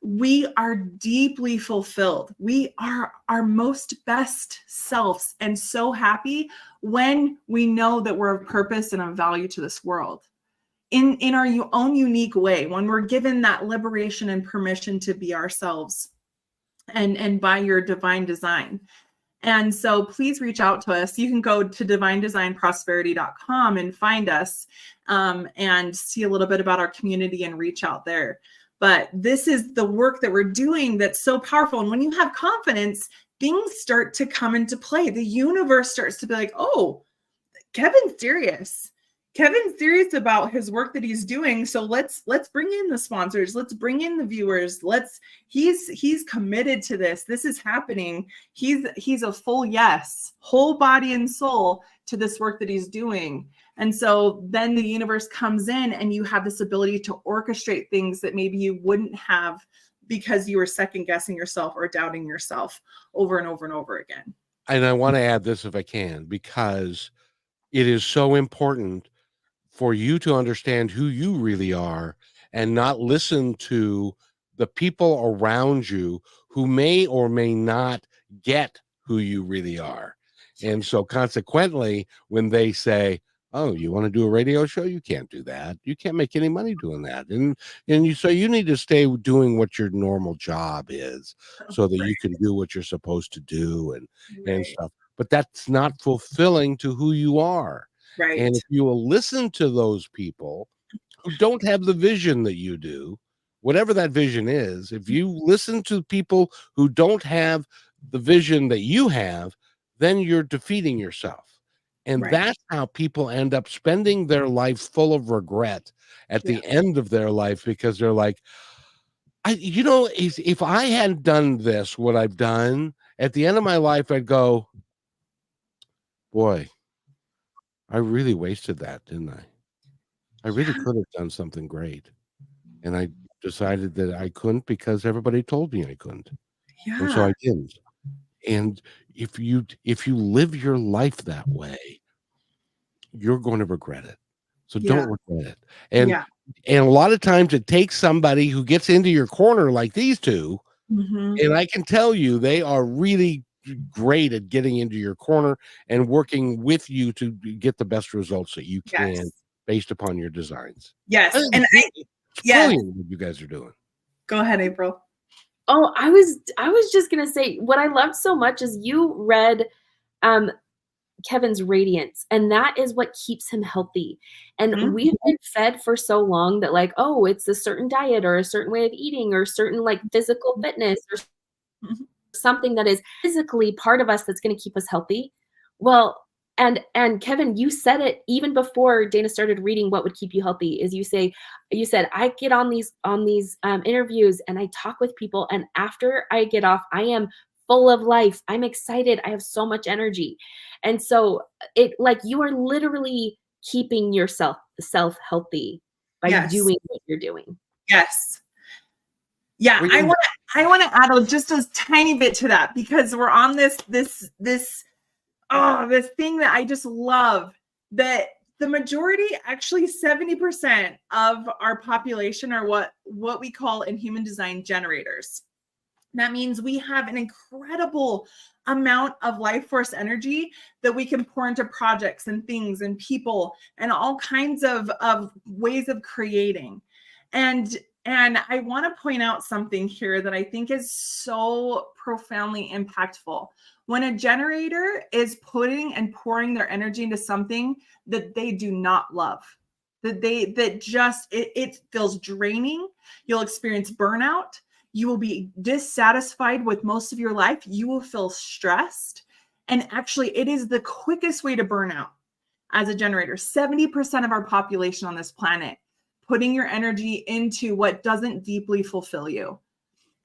we are deeply fulfilled. We are our most best selves, and so happy when we know that we're of purpose and of value to this world. In our own unique way, when we're given that liberation and permission to be ourselves, and by your divine design. And so please reach out to us. You can go to divinedesignprosperity.com and find us, and see a little bit about our community and reach out there. But this is the work that we're doing that's so powerful. And when you have confidence, things start to come into play. The universe starts to be like, oh, Kevin's serious. Kevin's serious about his work that he's doing. So let's bring in the sponsors. Let's bring in the viewers. He's committed to this. This is happening. He's a full yes, whole body and soul to this work that he's doing. And so then the universe comes in, and you have this ability to orchestrate things that maybe you wouldn't have, because you were second guessing yourself or doubting yourself over and over and over again. And I want to add this, if I can, because it is so important for you to understand who you really are, and not listen to the people around you who may or may not get who you really are. And so consequently, when they say, oh, you want to do a radio show? You can't do that. You can't make any money doing that. So you need to stay doing what your normal job is so that you can do what you're supposed to do and stuff. But that's not fulfilling to who you are. Right. And if you will listen to those people who don't have the vision that you do, whatever that vision is, if you listen to people who don't have the vision that you have, then you're defeating yourself. And that's how people end up spending their life full of regret at the end of their life, because they're like, if I hadn't done this, what I've done, at the end of my life, I'd go, boy, I really wasted that, didn't I? I really could have done something great. And I decided that I couldn't because everybody told me I couldn't. Yeah. And so I didn't. And if you live your life that way, you're going to regret it. So don't regret it. And a lot of times it takes somebody who gets into your corner like these two. And I can tell you, they are really great at getting into your corner and working with you to get the best results that you can based upon your designs. Yes. And it's brilliant what you guys are doing. Go ahead, April. Oh, I was just gonna say, what I loved so much is you read Kevin's radiance, and that is what keeps him healthy. And we've been fed for so long that, like, oh, it's a certain diet or a certain way of eating or certain like physical fitness or something that is physically part of us that's going to keep us healthy. Well, and Kevin, you said it even before Dana started reading what would keep you healthy. Is you said I get on these interviews and I talk with people, and after I get off, I am full of life. I'm excited. I have so much energy. And so it, like, you are literally keeping yourself healthy by doing what you're doing. Yes. Yeah. I want to add just a tiny bit to that, because we're on this thing that I just love, that the majority, actually 70% of our population are what we call in human design generators. That means we have an incredible amount of life force energy that we can pour into projects and things and people and all kinds of ways of creating. And I want to point out something here that I think is so profoundly impactful. When a generator is putting and pouring their energy into something that they do not love, it feels draining, you'll experience burnout. You will be dissatisfied with most of your life. You will feel stressed. And actually, it is the quickest way to burn out as a generator. 70% of our population on this planet, putting your energy into what doesn't deeply fulfill you.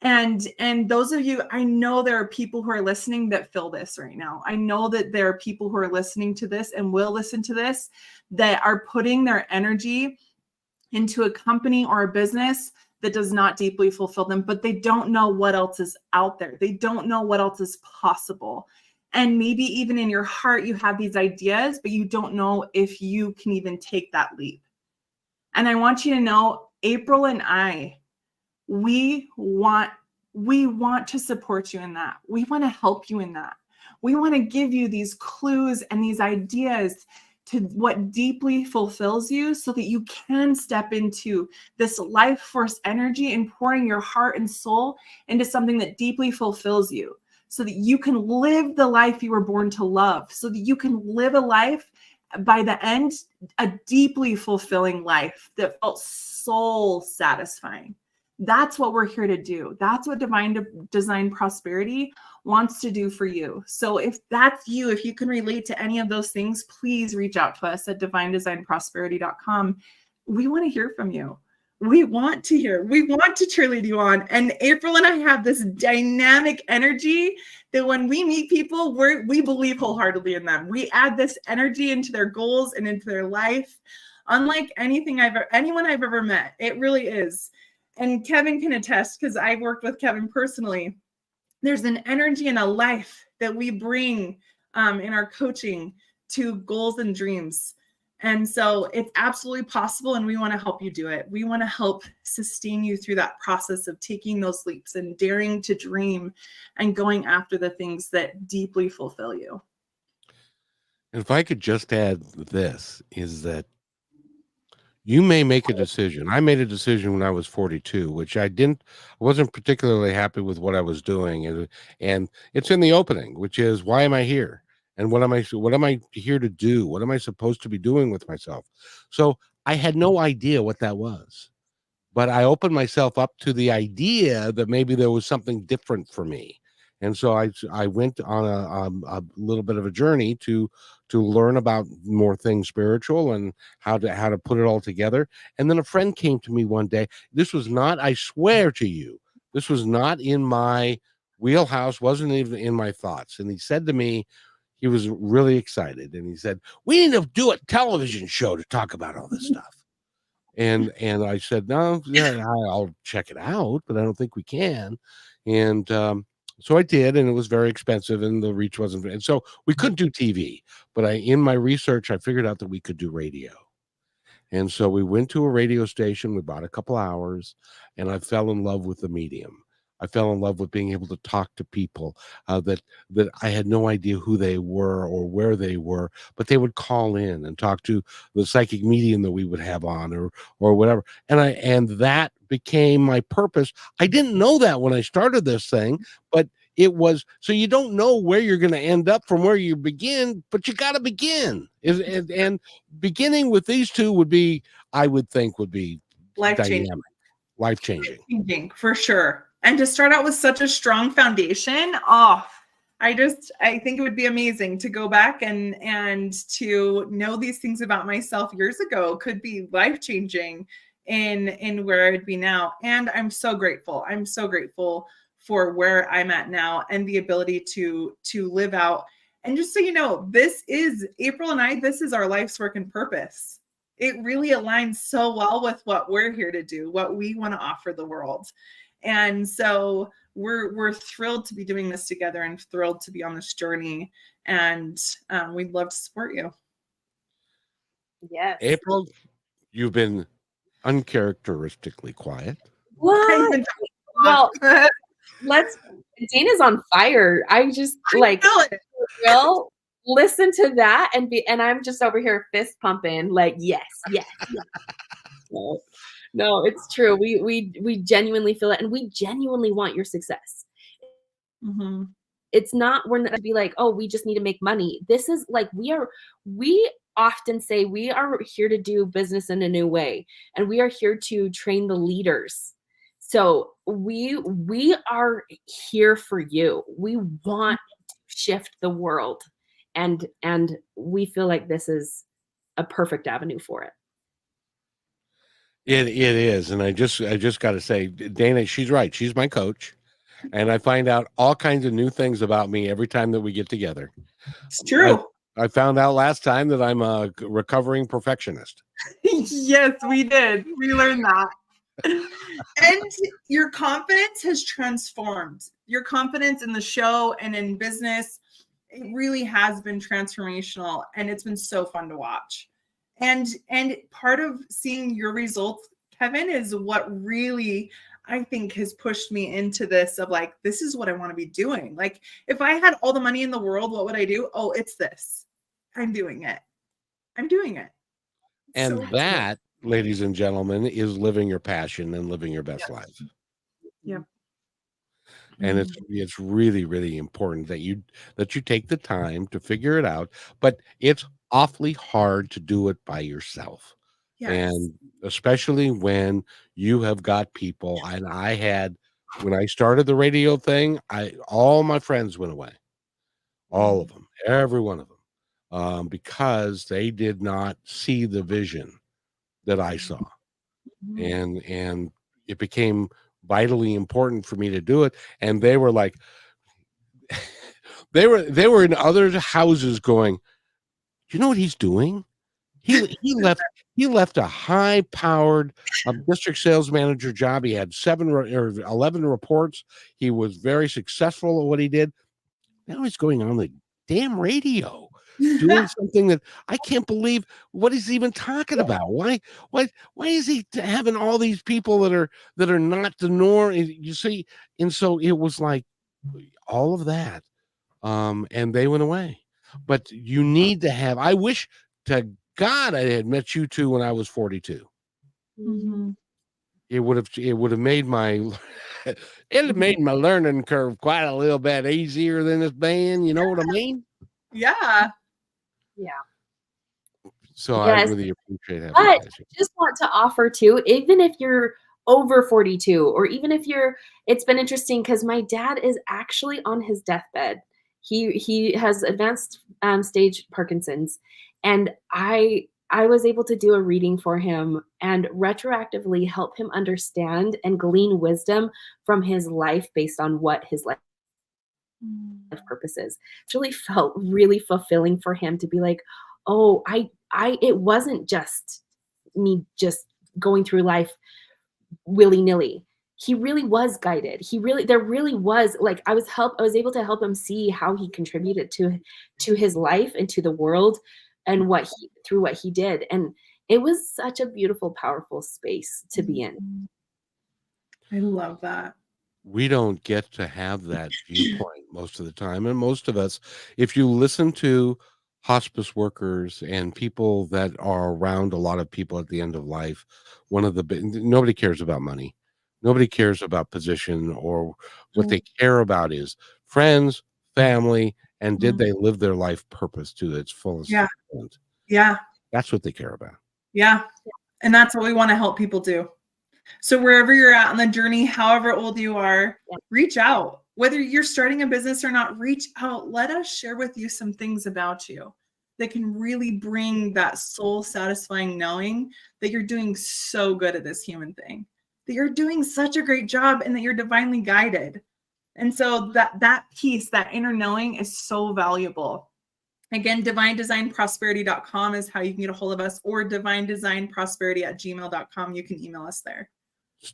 And those of you, I know there are people who are listening that feel this right now. I know that there are people who are listening to this and will listen to this that are putting their energy into a company or a business that does not deeply fulfill them, but they don't know what else is out there. They don't know what else is possible. And maybe even in your heart, you have these ideas, but you don't know if you can even take that leap. And I want you to know, April and I, we want to support you in that. We want to help you in that. We want to give you these clues and these ideas to what deeply fulfills you, so that you can step into this life force energy and pouring your heart and soul into something that deeply fulfills you, so that you can live the life you were born to love, so that you can live a life by the end, a deeply fulfilling life that felt soul satisfying. That's what we're here to do. That's what Divine Design Prosperity wants to do for you. So if that's you, if you can relate to any of those things, please reach out to us at divinedesignprosperity.com. We want to hear from you. We want to cheerlead you on. And April and I have this dynamic energy that when we meet people, we believe wholeheartedly in them. We add this energy into their goals and into their life, unlike anyone I've ever met. It really is. And Kevin can attest, because I've worked with Kevin personally. There's an energy and a life that we bring in our coaching to goals and dreams And so it's absolutely possible, and we want to help you do it. We want to help sustain you through that process of taking those leaps and daring to dream and going after the things that deeply fulfill you. And if I could just add this, is that you may make a decision. I made a decision when I was 42, which I wasn't particularly happy with what I was doing. And it's in the opening, which is, why am I here? And what am I here to do? What am I supposed to be doing with myself? So I had no idea what that was, but I opened myself up to the idea that maybe there was something different for me. And so I went on a little bit of a journey to learn about more things spiritual and how to put it all together. And then a friend came to me one day. This was not, I swear to you, this was not in my wheelhouse, wasn't even in my thoughts. And he said to me, he was really excited, and he said, "We need to do a television show to talk about all this stuff." And I said, "No, yeah, I'll check it out, but I don't think we can." And so I did, and it was very expensive, and the reach wasn't. And so we couldn't do TV. But in my research, I figured out that we could do radio. And so we went to a radio station. We bought a couple hours, and I fell in love with the medium. I fell in love with being able to talk to people that I had no idea who they were or where they were, but they would call in and talk to the psychic medium that we would have on, or whatever. And that became my purpose. I didn't know that when I started this thing, but it was, so you don't know where you're going to end up from where you begin, but you got to begin. And beginning with these two would be, I would think, would be Life-changing. Life-changing. For sure. And to start out with such a strong foundation, I think it would be amazing to go back and to know these things about myself years ago could be life-changing in where I'd be now. And I'm so grateful. I'm so grateful for where I'm at now and the ability to live out. And just so you know, this is April and I, this is our life's work and purpose. It really aligns so well with what we're here to do, what we want to offer the world. And so we're thrilled to be doing this together and thrilled to be on this journey. And we'd love to support you. Yes. April, you've been uncharacteristically quiet. What? Well, Dana's on fire. I just will listen to that and I'm just over here fist pumping like, yes. No, it's true. We genuinely feel it, and we genuinely want your success. Mm-hmm. It's not, we're not to be like, oh, we just need to make money. This is like, we often say we are here to do business in a new way, and we are here to train the leaders. So we are here for you. We want to shift the world, and we feel like this is a perfect avenue for it. It is, and I just got to say, Dana, she's right. She's my coach, and I find out all kinds of new things about me every time that we get together. It's true. I found out last time that I'm a recovering perfectionist. Yes, we did. We learned that. And your confidence has transformed. Your confidence in the show and in business, it really has been transformational, and it's been so fun to watch. And part of seeing your results, Kevin, is what really, I think, has pushed me into this of like, this is what I want to be doing. Like, if I had all the money in the world, what would I do? Oh, it's this. I'm doing it. And so that, ladies and gentlemen, is living your passion and living your best life. Yep. And it's really, really important that you take the time to figure it out. But it's awfully hard to do it by yourself. Yes. And especially when you have got people, and when I started the radio thing, all my friends went away, all of them, every one of them, because they did not see the vision that I saw. And it became vitally important for me to do it. And they were like, they were in other houses going, you know what he's doing? He left a high-powered district sales manager job. He had 7 or 11 reports. He was very successful at what he did. Now he's going on the damn radio. doing something that I can't believe what he's even talking about. Why is he having all these people that are not the norm? You see, and so it was like all of that. And they went away. But you need to have, I wish to God I had met you two when I was 42. Mhm. It would have made my it have made my learning curve quite a little bit easier than it's been, you know what I mean? Yeah. Yeah. So I Yes. really appreciate having you But guys here. I just want to offer too, even if you're over 42, or even if it's been interesting because my dad is actually on his deathbed. He has advanced stage Parkinson's, and I was able to do a reading for him and retroactively help him understand and glean wisdom from his life based on what his life purposes. It really felt really fulfilling for him to be like, oh, it wasn't just me just going through life willy-nilly. He really was guided. There really was, like, I was able to help him see how he contributed to his life and to the world, and through what he did. And it was such a beautiful, powerful space to be in. I love that. We don't get to have that viewpoint most of the time. And most of us, if you listen to hospice workers and people that are around a lot of people at the end of life, nobody cares about money. Nobody cares about position, or what they care about is friends, family, and did they live their life purpose to its fullest Yeah. extent. Yeah. That's what they care about. Yeah. And that's what we want to help people do. So wherever you're at on the journey, however old you are, reach out. Whether you're starting a business or not, reach out. Let us share with you some things about you that can really bring that soul satisfying knowing that you're doing so good at this human thing, that you're doing such a great job, and that you're divinely guided. And so that piece, that inner knowing, is so valuable. Again, divinedesignprosperity.com is how you can get a hold of us, or divinedesignprosperity@gmail.com. You can email us there.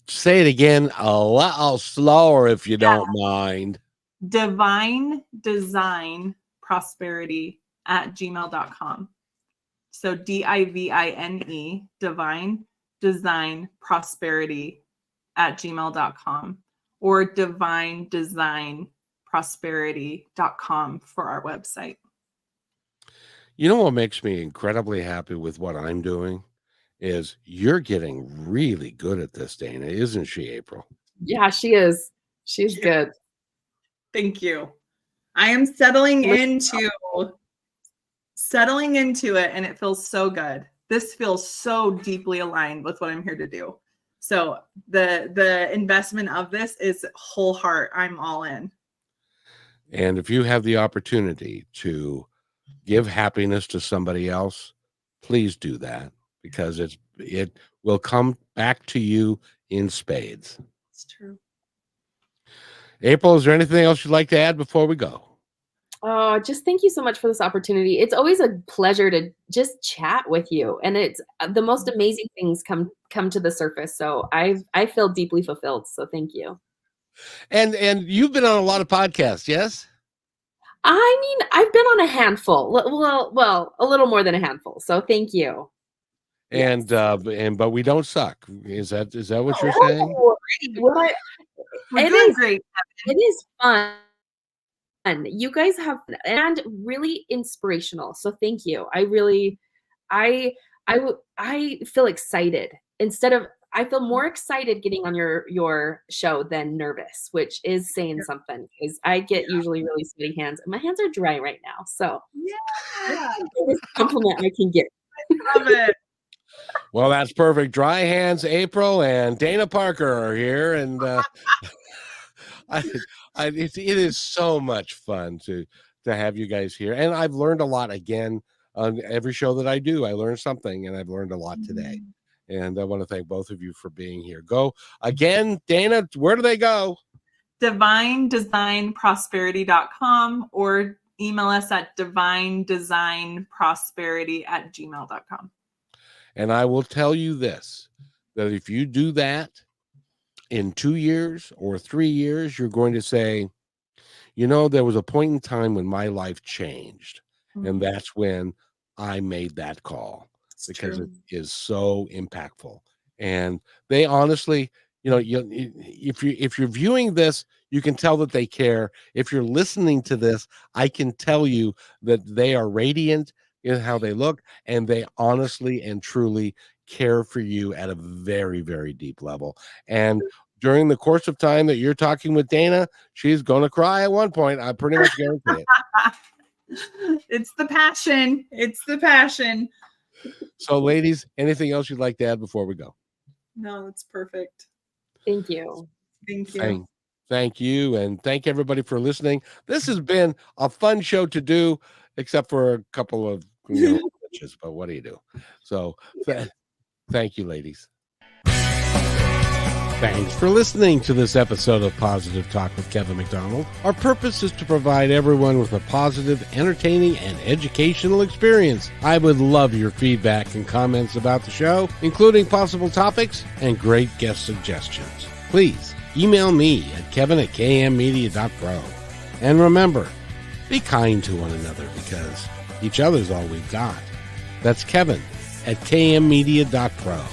Say it again a little slower if you don't mind. divinedesignprosperity@gmail.com. So DIVINE, divine design prosperity@gmail.com, or divinedesignprosperity.com for our website. You know what makes me incredibly happy with what I'm doing is you're getting really good at this, Dana, isn't she, April? Yeah, she is. She's good. Thank you. I am settling into it, and it feels so good. This feels so deeply aligned with what I'm here to do. So the investment of this is whole heart. I'm all in. And if you have the opportunity to give happiness to somebody else, please do that, because it will come back to you in spades. It's true. April, is there anything else you'd like to add before we go? Oh, just thank you so much for this opportunity. It's always a pleasure to just chat with you, and it's the most amazing things come to the surface. So I feel deeply fulfilled. So thank you. And you've been on a lot of podcasts, yes? I mean, I've been on a handful. Well, a little more than a handful. So thank you. And Yes. but we don't suck. Is that what you're saying? We're doing great. It is fun. You guys have, and really inspirational. So thank you. I really, I feel excited I feel more excited getting on your show than nervous, which is saying something, because I get usually really sweaty hands, and my hands are dry right now. So that's the biggest compliment I can get. I love it. Well, that's perfect. Dry hands, April and Dana Parker are here, and it is so much fun to have you guys here, and I've learned a lot. Again, on every show that I do, I learn something, and I've learned a lot today. And I want to thank both of you for being here. Go again, Dana. Where do they go? divinedesignprosperity.com, or email us at divinedesignprosperity@gmail.com. And I will tell you this, that if you do that in 2 years or 3 years, you're going to say, you know, there was a point in time when my life changed, And that's when I made that call, because it is so impactful. And they honestly, if you're viewing this, you can tell that they care. If you're listening to this, I can tell you that they are radiant in how they look, and they honestly and truly care for you at a very, very deep level. And during the course of time that you're talking with Dana, she's going to cry at one point. I pretty much guarantee it. It's the passion. It's the passion. So, ladies, anything else you'd like to add before we go? No, it's perfect. Thank you. Thank you. Thank you. And thank everybody for listening. This has been a fun show to do, except for a couple of glitches, but what do you do? So thank you, ladies. Thanks for listening to this episode of Positive Talk with Kevin McDonald. Our purpose is to provide everyone with a positive, entertaining, and educational experience. I would love your feedback and comments about the show, including possible topics and great guest suggestions. Please email me at kevin@kmmedia.pro. And remember, be kind to one another, because each other's all we've got. That's Kevin@kmmedia.pro.